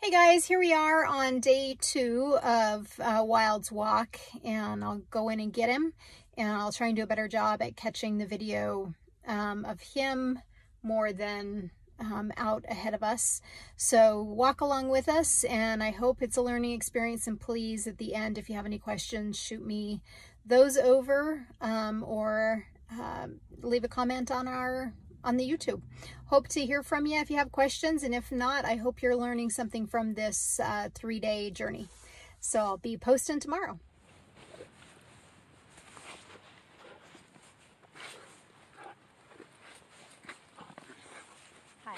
Hey guys, here we are on day 2 of Wild's walk, and I'll go in and get him, and I'll try and do a better job at catching the video of him more than out ahead of us. So walk along with us, and I hope it's a learning experience, and please at the end, if you have any questions, shoot me those over or leave a comment on the YouTube. Hope to hear from you if you have questions, and if not, I hope you're learning something from this 3-day journey. So I'll be posting tomorrow. Hi.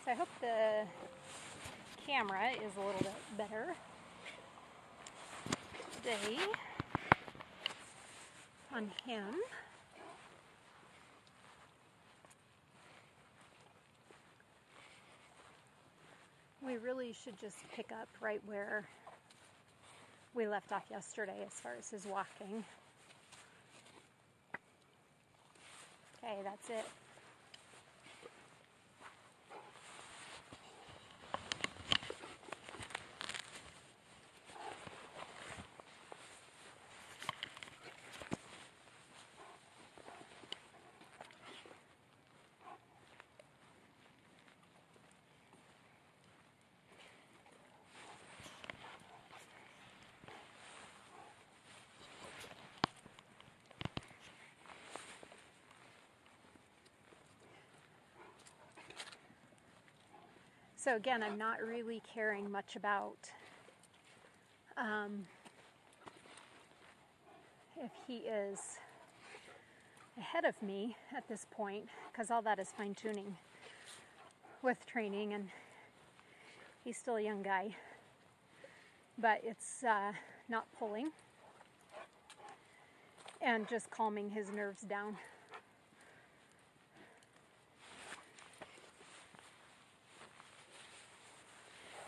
So I hope the camera is a little bit better today on him. We really should just pick up right where we left off yesterday as far as his walking. Okay, that's it. So again, I'm not really caring much about if he is ahead of me at this point, because all that is fine-tuning with training, and he's still a young guy, but it's not pulling and just calming his nerves down.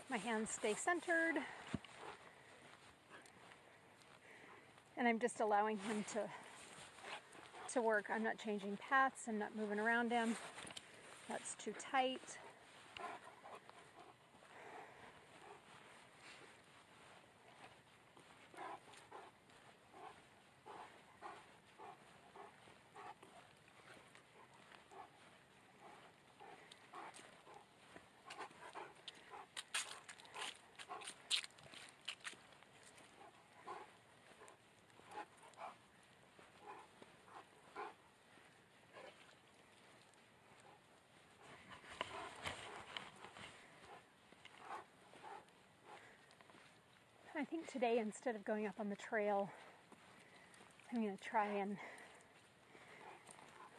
My hands stay centered, and I'm just allowing him to work. I'm not changing paths, I'm not moving around him. That's too tight. I think today, instead of going up on the trail, I'm going to try and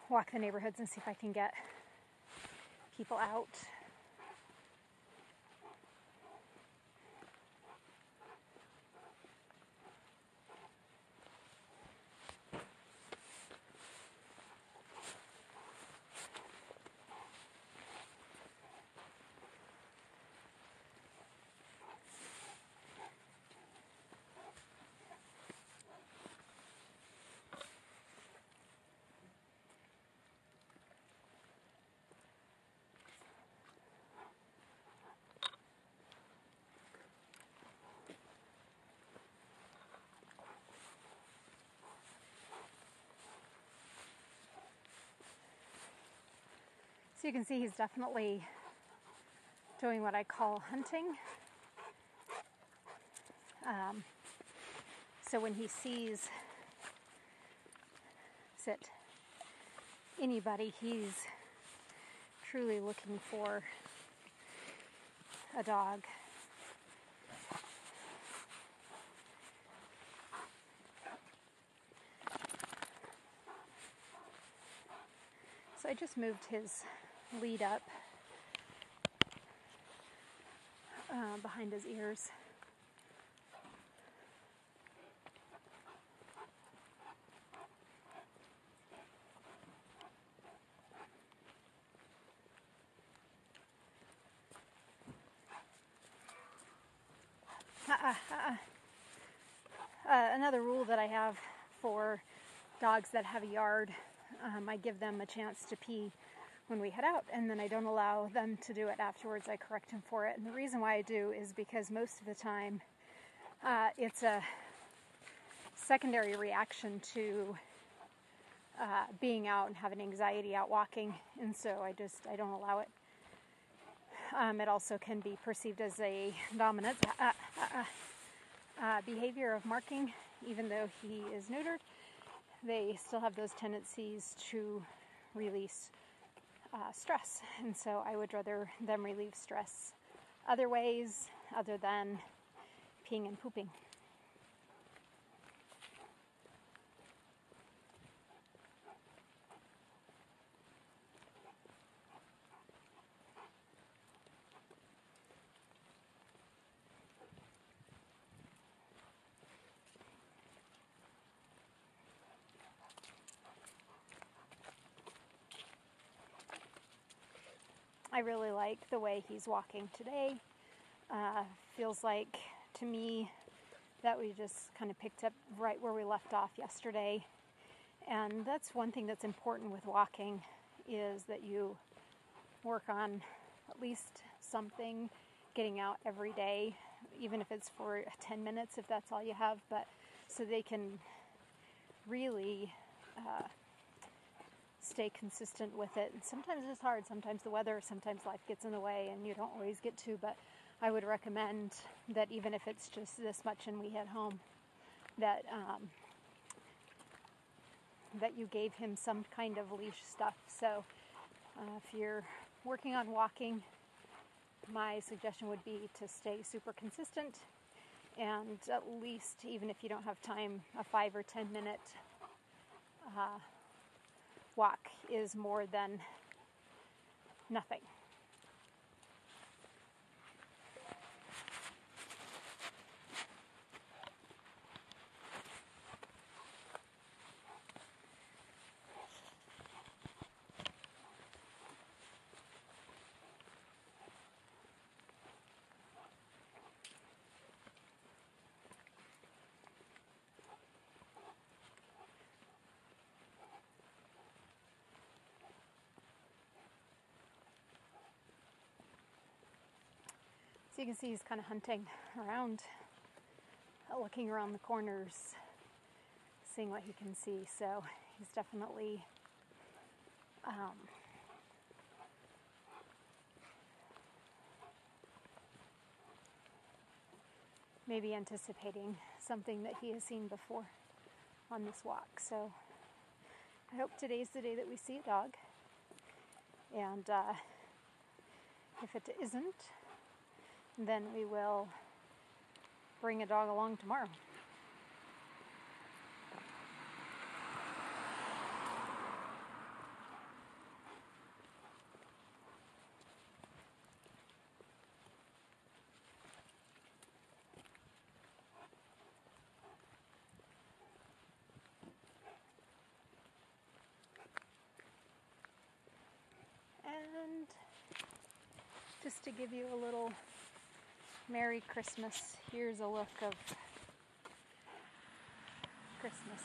walk the neighborhoods and see if I can get people out. So you can see he's definitely doing what I call hunting. So when he sees anybody, he's truly looking for a dog. So I just moved his lead up behind his ears. Another rule that I have for dogs that have a yard, I give them a chance to pee when we head out, and then I don't allow them to do it afterwards. I correct him for it, and the reason why I do is because most of the time it's a secondary reaction to being out and having anxiety out walking, and so I don't allow it. It also can be perceived as a dominant behavior of marking. Even though he is neutered, they still have those tendencies to release stress, and so I would rather them relieve stress other ways other than peeing and pooping. I really like the way he's walking today. Feels like, to me, that we just kind of picked up right where we left off yesterday. And that's one thing that's important with walking, is that you work on at least something, getting out every day, even if it's for 10 minutes, if that's all you have, but so they can really stay consistent with it. And sometimes it's hard, sometimes the weather, sometimes life gets in the way and you don't always get to, but I would recommend that even if it's just this much and we head home, that that you gave him some kind of leash stuff. So if you're working on walking, my suggestion would be to stay super consistent, and at least, even if you don't have time, a 5 or 10 minute walk is more than nothing. So you can see he's kind of hunting around, looking around the corners, seeing what he can see. So he's definitely maybe anticipating something that he has seen before on this walk. So I hope today's the day that we see a dog. And if it isn't, then we will bring a dog along tomorrow. And just to give you a little Merry Christmas, here's a look of Christmas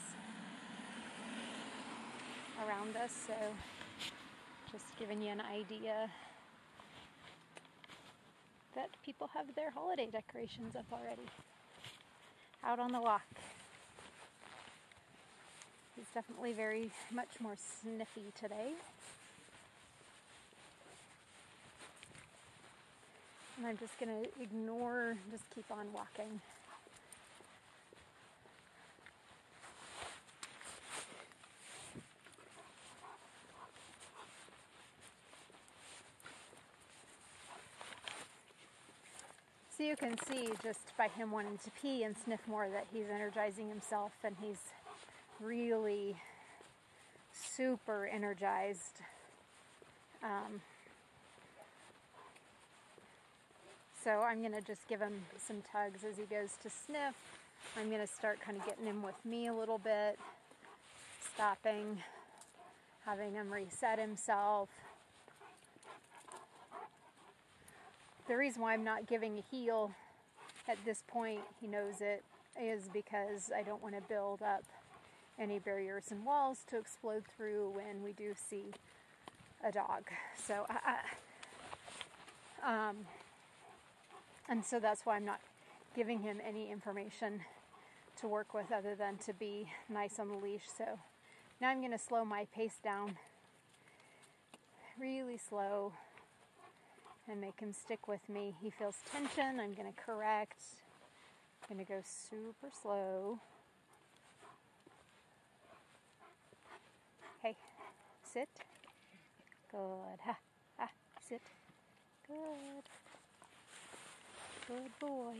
around us. So just giving you an idea that people have their holiday decorations up already. Out on the walk. He's definitely very much more sniffy today. And I'm just going to ignore, just keep on walking. So you can see just by him wanting to pee and sniff more that he's energizing himself, and he's really super energized. So I'm going to just give him some tugs as he goes to sniff. I'm going to start kind of getting him with me a little bit, stopping, having him reset himself. The reason why I'm not giving a heel at this point, he knows it, is because I don't want to build up any barriers and walls to explode through when we do see a dog. So and so that's why I'm not giving him any information to work with other than to be nice on the leash. So now I'm going to slow my pace down really slow and make him stick with me. He feels tension. I'm going to correct. I'm going to go super slow. Hey, sit. Good. Ha, ha, sit. Good. Good boy.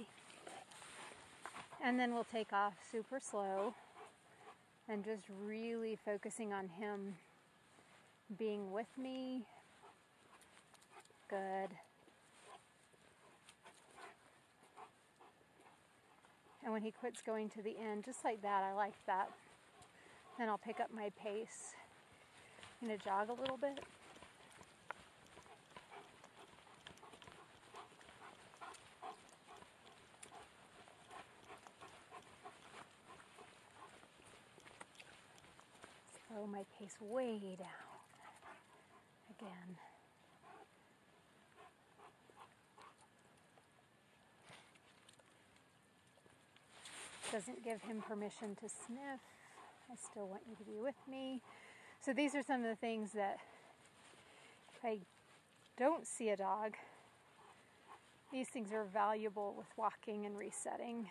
And then we'll take off super slow and just really focusing on him being with me. Good. And when he quits going to the end, just like that, I like that. Then I'll pick up my pace. I'm going to jog a little bit. Slow my pace way down. Again. Doesn't give him permission to sniff. I still want you to be with me. So these are some of the things that if I don't see a dog, these things are valuable with walking and resetting.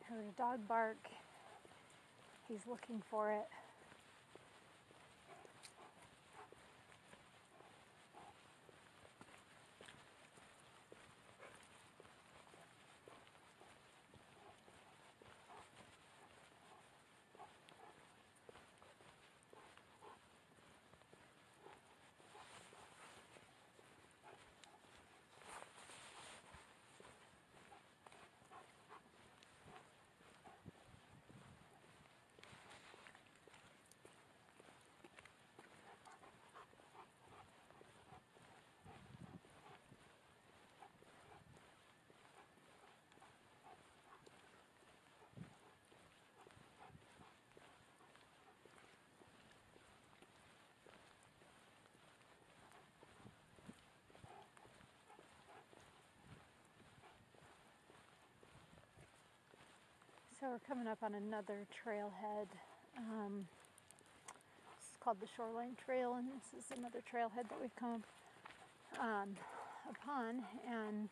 Heard a dog bark. He's looking for it. So we're coming up on another trailhead. This is called the Shoreline Trail, and this is another trailhead that we've come upon. And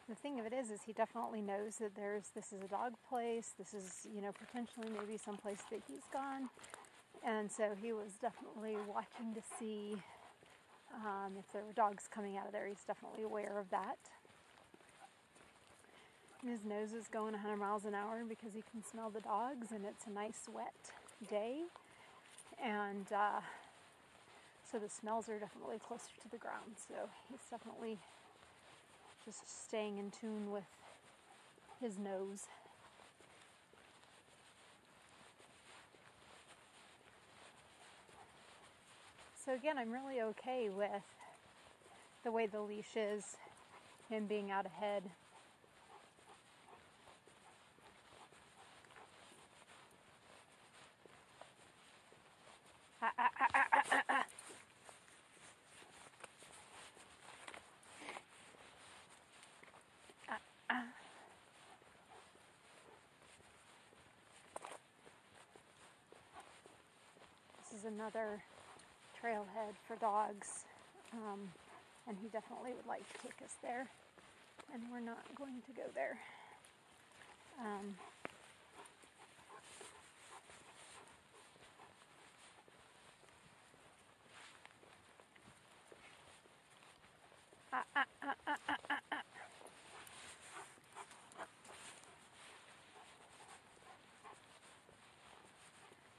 the thing of it is he definitely knows that this is a dog place. This is, potentially maybe some place that he's gone. And so he was definitely watching to see if there were dogs coming out of there. He's definitely aware of that. And his nose is going 100 miles an hour because he can smell the dogs, and it's a nice wet day. And so the smells are definitely closer to the ground. So he's definitely just staying in tune with his nose. So again, I'm really okay with the way the leash is. him being out ahead. This is another trailhead for dogs, and he definitely would like to take us there, and we're not going to go there.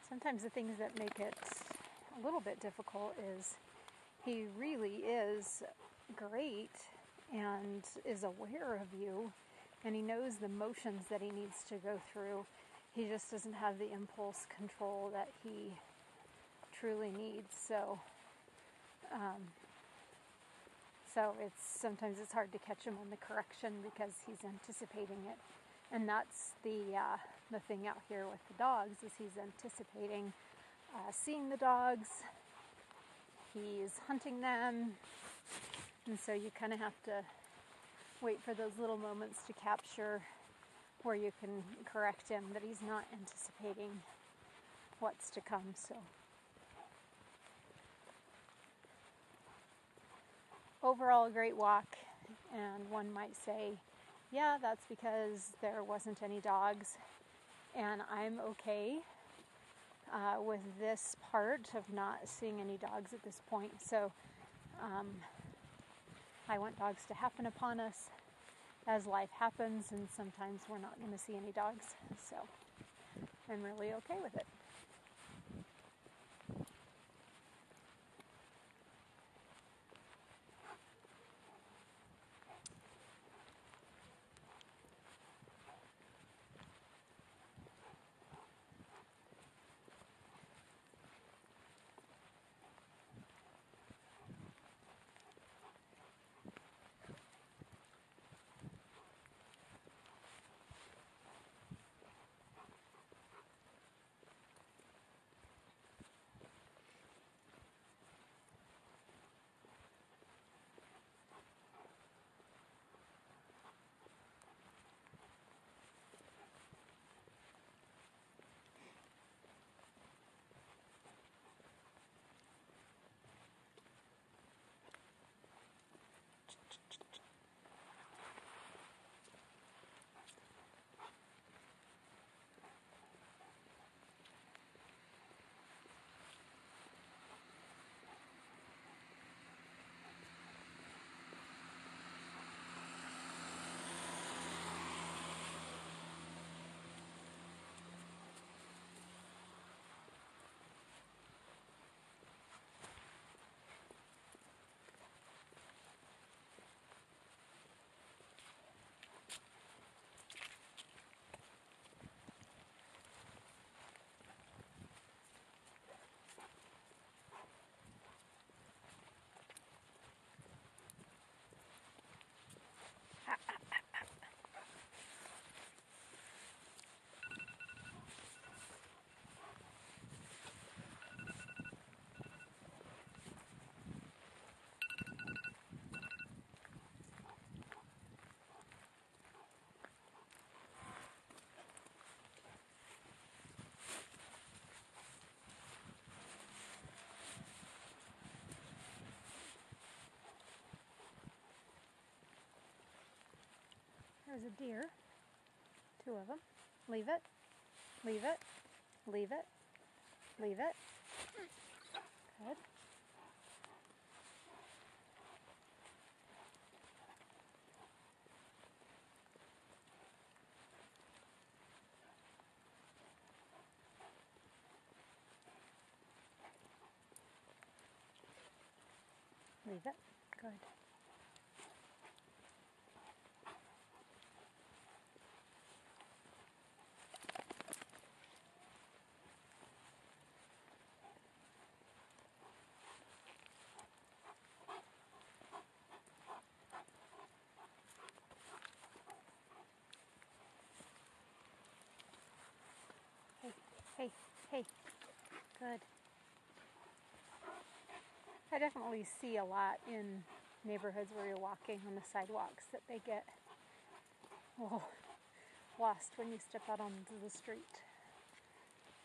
Sometimes the things that make it a little bit difficult is he really is great and is aware of you, and he knows the motions that he needs to go through. He just doesn't have the impulse control that he truly needs. So sometimes it's hard to catch him on the correction because he's anticipating it. And that's the thing out here with the dogs, is he's anticipating seeing the dogs. He's hunting them. And so you kind of have to wait for those little moments to capture where you can correct him that he's not anticipating what's to come. So overall, a great walk, and one might say, yeah, that's because there wasn't any dogs, and I'm okay with this part of not seeing any dogs at this point. So I want dogs to happen upon us as life happens, and sometimes we're not going to see any dogs, so I'm really okay with it. There's a deer, 2 of them. Leave it, leave it, leave it, leave it. Good. Leave it. Good. Hey, good. I definitely see a lot in neighborhoods where you're walking on the sidewalks that they get a little lost when you step out onto the street.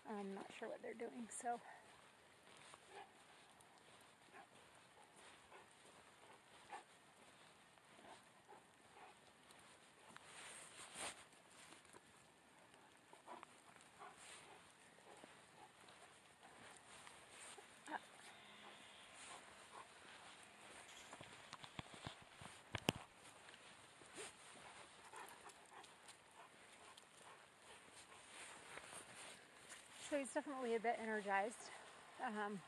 I'm not sure what they're doing, so. So he's definitely a bit energized. I'm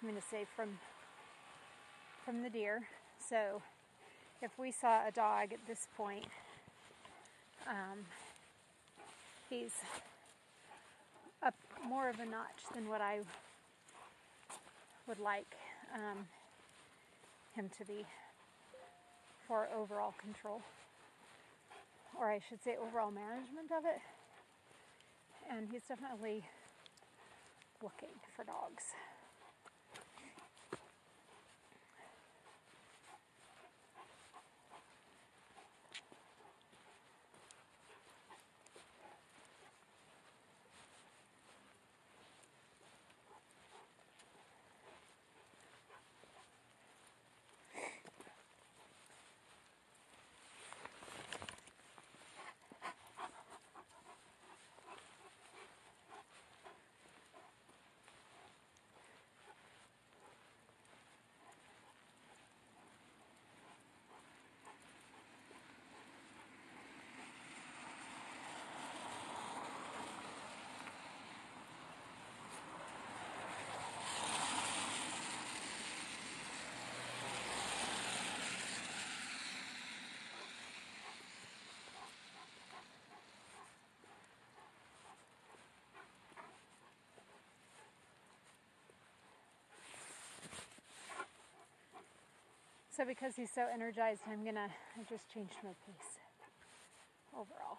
going to say from the deer. So if we saw a dog at this point, he's up more of a notch than what I would like him to be for overall control, or I should say overall management of it. And he's definitely looking for dogs. So because he's so energized, I just changed my pace overall.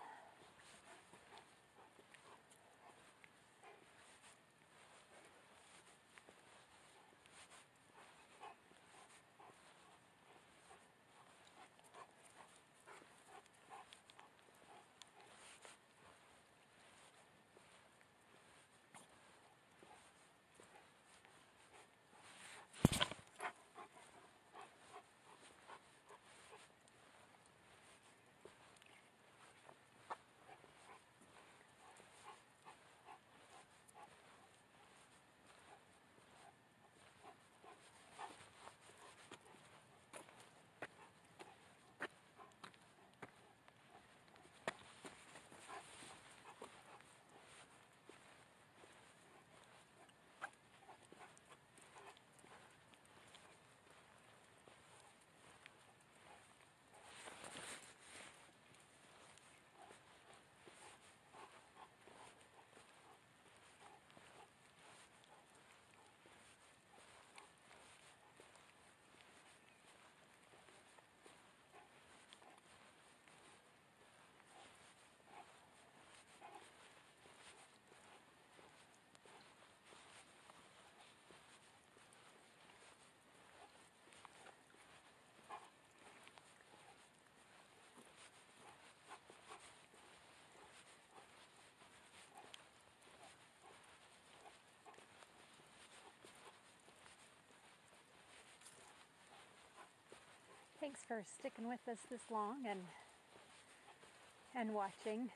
Thanks for sticking with us this long and watching.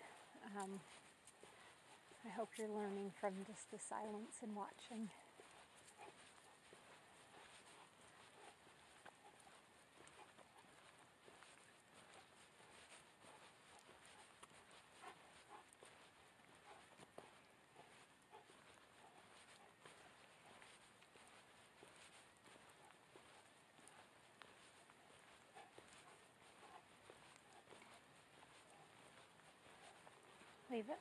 I hope you're learning from just the silence and watching. Leave it.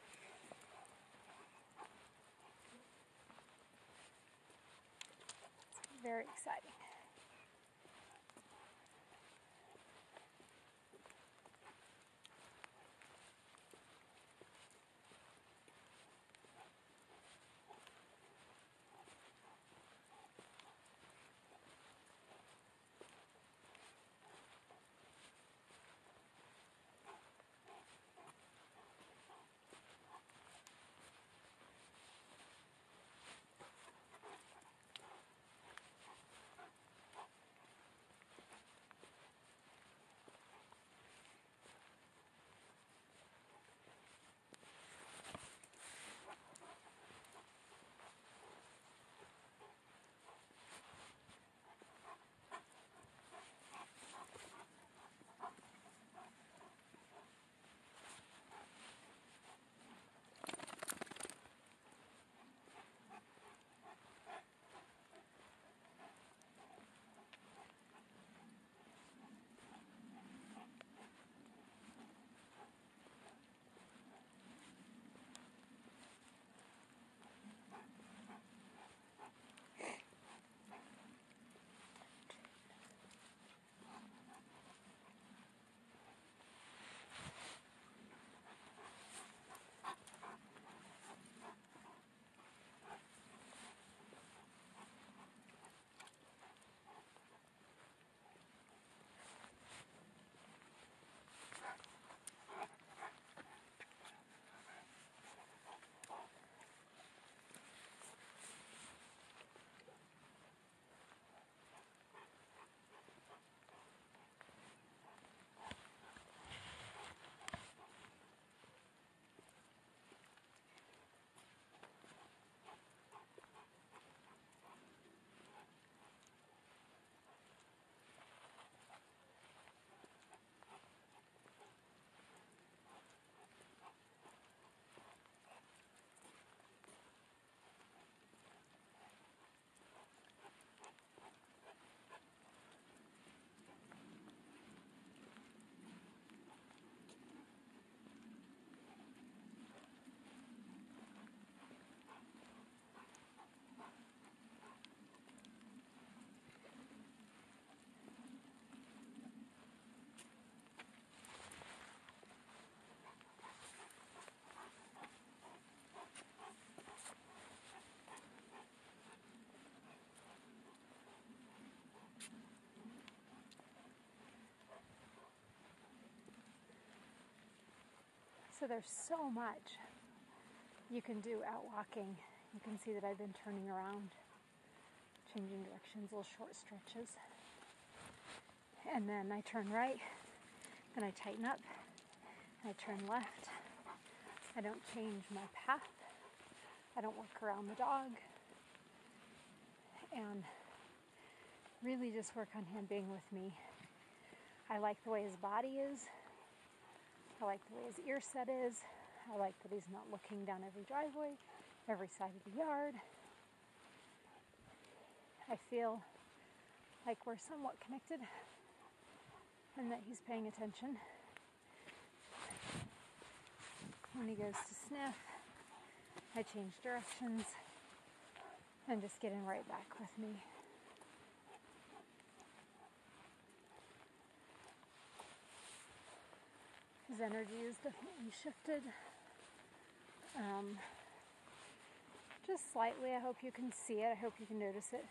It's very exciting. So there's so much you can do out walking. You can see that I've been turning around, changing directions, little short stretches. And then I turn right, then I tighten up, and I turn left. I don't change my path. I don't work around the dog. And really just work on him being with me. I like the way his body is. I like the way his ear set is. I like that he's not looking down every driveway, every side of the yard. I feel like we're somewhat connected and that he's paying attention. When he goes to sniff, I change directions and just get him right back with me. His energy is definitely shifted. Just slightly. I hope you can see it. I hope you can notice it.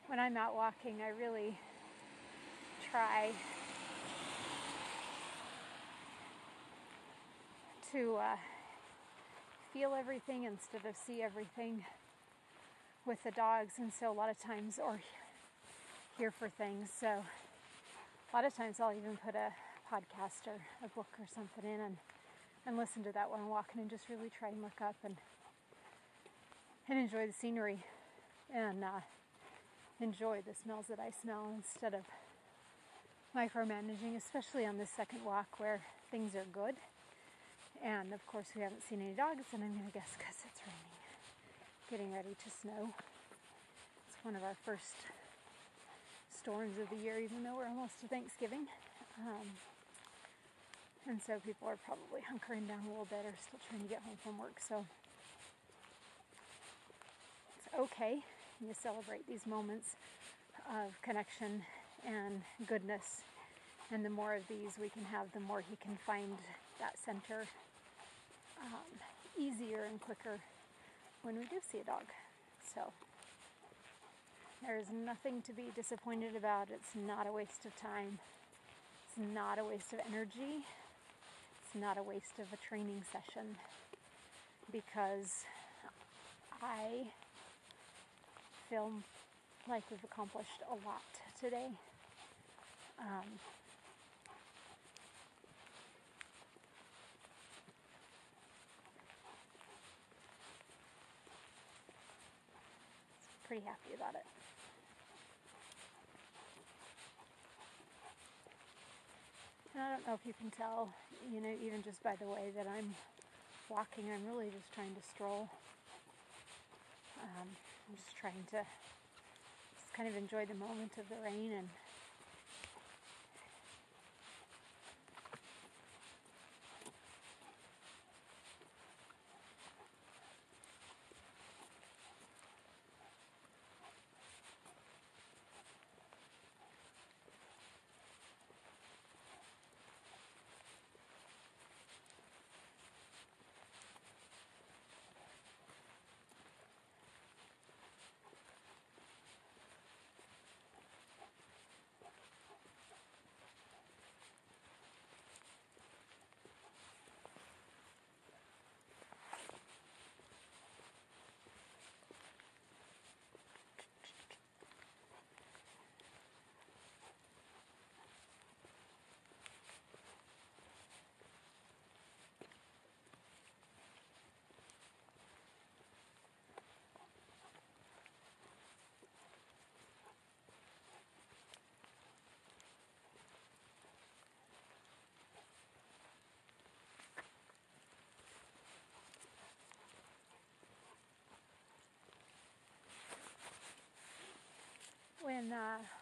When I'm out walking, I really try to feel everything instead of see everything with the dogs, and so a lot of times, or hear for things, so a lot of times I'll even put a podcast or a book or something in and listen to that while I'm walking and just really try and look up and enjoy the scenery and enjoy the smells that I smell instead of micromanaging, especially on this second walk where things are good. And of course we haven't seen any dogs, and I'm going to guess because it's raining, getting ready to snow. It's one of our first storms of the year, even though we're almost to Thanksgiving. And so people are probably hunkering down a little bit or still trying to get home from work. So it's okay. You celebrate these moments of connection and goodness. And the more of these we can have, the more he can find that center easier and quicker when we do see a dog. So there's nothing to be disappointed about. It's not a waste of time. It's not a waste of energy. It's not a waste of a training session, because I feel like we've accomplished a lot today. Pretty happy about it. And I don't know if you can tell, even just by the way that I'm walking, I'm really just trying to stroll. I'm just trying to just kind of enjoy the moment of the rain and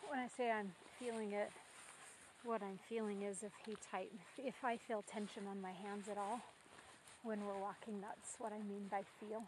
when I say I'm feeling it, what I'm feeling is if I feel tension on my hands at all when we're walking, that's what I mean by feel.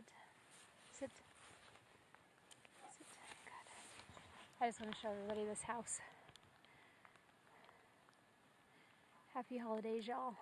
Sit. Sit. Sit. Good. I just want to show everybody this house. Happy holidays, y'all.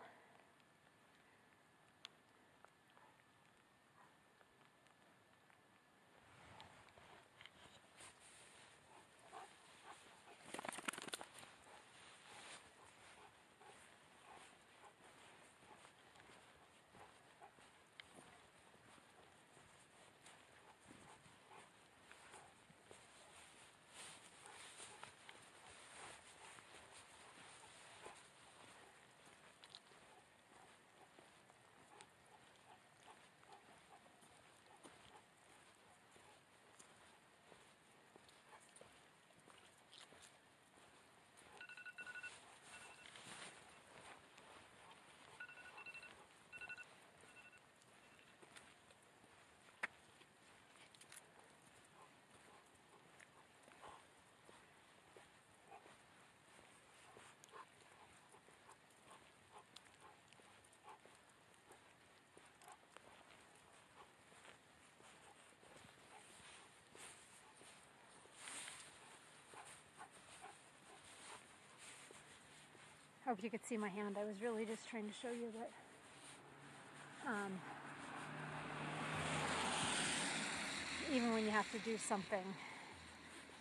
I hope you could see my hand. I was really just trying to show you that even when you have to do something,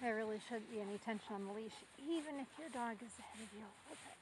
there really shouldn't be any tension on the leash, even if your dog is ahead of you a little bit.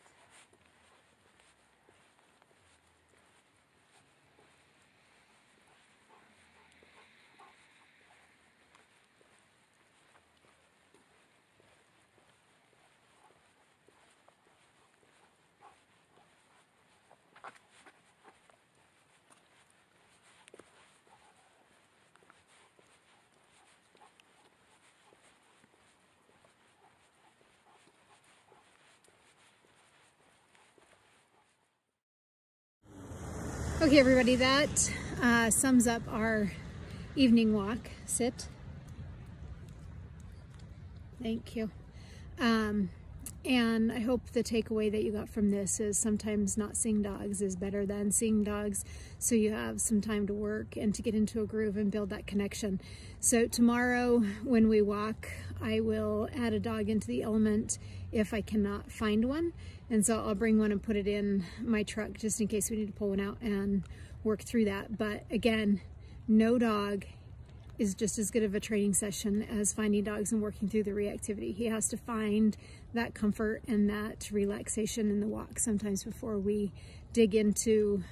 Okay, everybody, that sums up our evening walk. Sit. Thank you. And I hope the takeaway that you got from this is sometimes not seeing dogs is better than seeing dogs, so you have some time to work and to get into a groove and build that connection. So tomorrow when we walk, I will add a dog into the element if I cannot find one. And so I'll bring one and put it in my truck just in case we need to pull one out and work through that. But again, no dog is just as good of a training session as finding dogs and working through the reactivity. He has to find that comfort and that relaxation in the walk sometimes before we dig into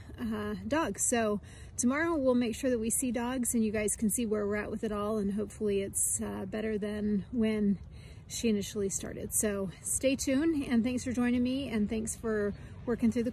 dogs. So tomorrow we'll make sure that we see dogs and you guys can see where we're at with it all, and hopefully it's better than when she initially started. So stay tuned, and thanks for joining me, and thanks for working through the